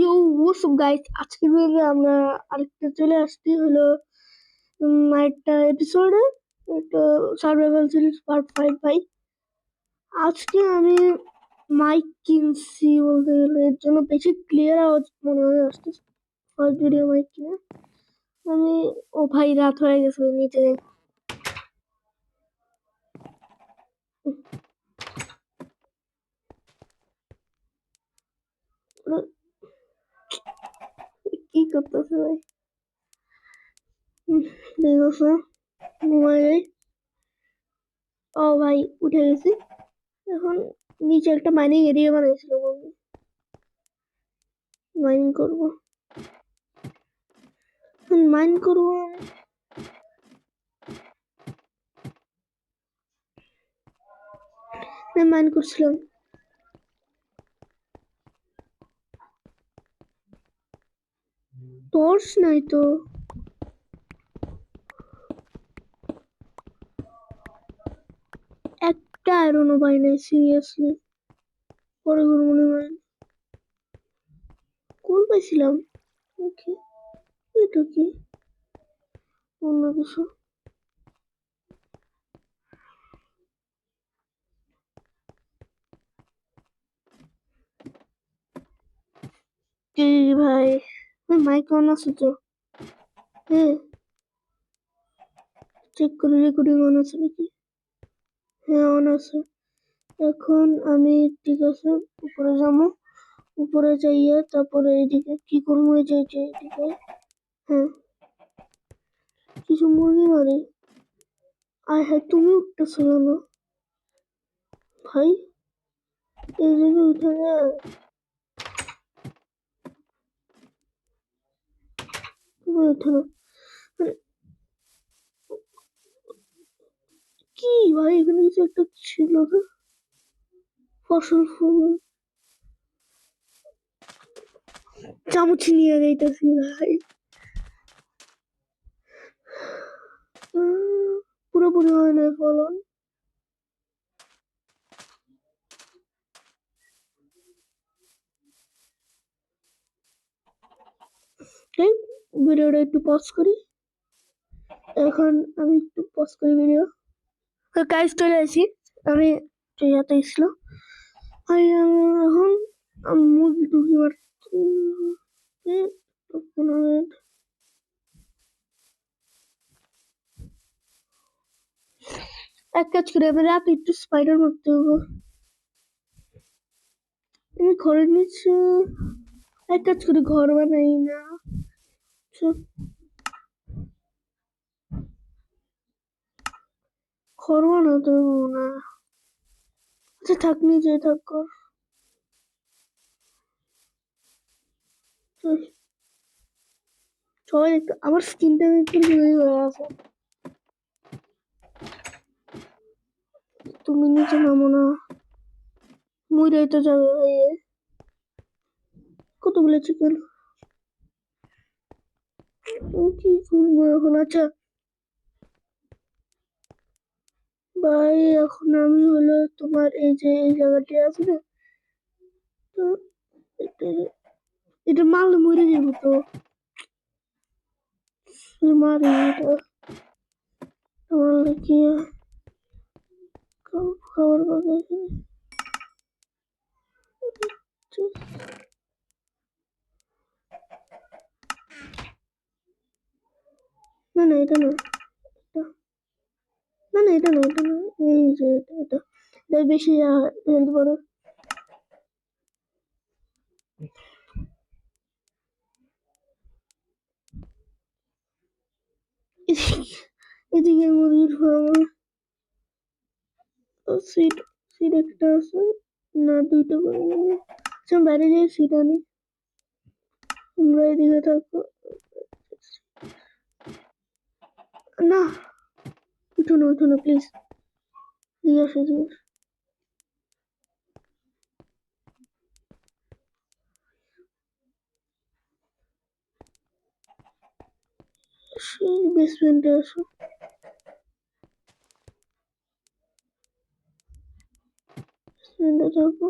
You WhatsApp guys, আজকের ভিডিওতে আমরা আরেকটা চলে আসছি হলো একটা এপিসোডে, একটা সার্ভাইভাল সিরিজ পার্ট 5 ভাই। আজকে আমি মাইক কিনছি বলতে গেলে, এর জন্য বেশি ক্লিয়ার আওয়াজ মনে হয় আসতেছে। ফার্স্ট ভিডিও মাইক কিনে আমি, ও ভাই রাত হয়ে গেছে, নিচে যাই। কি করতেছে ভাই? দেখো মোবাইলে, ও ভাই উঠে গেছি। এখন নিচে একটা মাইনিং এরিয়া বানাইছিল, মাইনিং করবো, মাইন করবো। আমি মাইন করছিলাম, টর্চ নাই তো। একটা আয়রনও পাই নাই সিরিয়াসলি। পরে মনে হয় কোন পাইছিলাম। ওকে, এটা কি অন্য কিছু? কি ভাই, মাইক অন আছে তো? হ্যাঁ, চেক করে রেকর্ডিং অন আছে নাকি? হ্যাঁ, অন আছে। এখন আমি, ঠিক আছে, উপরে যাবো। উপরে যাইয়ে তারপরে এইদিকে কি করবো, এই যে এইদিকে। হ্যাঁ, কিছু মুরগি মারি। আর হ্যাঁ, তুমি উঠতেছো কেন ভাই? এই জায়গায় উঠে যায়, তুমি উঠে না। কি ভাই, এখানে কিছু একটা ছিল না? ফসল ফুল চামচ নিয়ে যাইতেছি ভাই। পুরোপুরি হয় না ফলন। ভিডিওটা একটু পজ করি। এখন আমি একটু পজ করি ভিডিও। কাজ চলে আসি আমি, ইয়াতে ছিল। এখন মুরগি টুকি এক কাজ করে আমি রাতে একটু স্পাইডার মারতে হবো। আমি ঘরের নিচে এক কাজ করে ঘর বানাই না। ঘর বানাতে হবো না। আচ্ছা থাক, নিচে থাক ঘর। সবাই একটু আমার স্কিনটা একটু হয়ে আছে। তুমি নিচে নামো না, মুইরাই তো যাবে ভাই। কতগুলো চিকেন কি করবো এখন? আচ্ছা ভাই, এখন আমি হলো তোমার এই যে এই জায়গাটি আছে না, তো এটা মারলে মরে যাবো তো। মারি এটা, মারলে কি খাবার পাবে এখানে? না না, এটা না, না না, এটা না, এটা না, এই যে এটা বেশি হেল্প করে। এদিকে মুরগির ফার্ম, সিট সিট একটা আছে না, দুইটা করে নেবে। আচ্ছা বাইরে যাই, সিট আনি। তোমরা এদিকে থাকো না, উঠো না, উঠো না প্লিজ, দিয়ে আসো দিয়ে আসো, বেসমেন্টে আসো। বেসমেন্টে থাকো।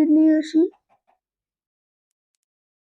নিয়ে আসি।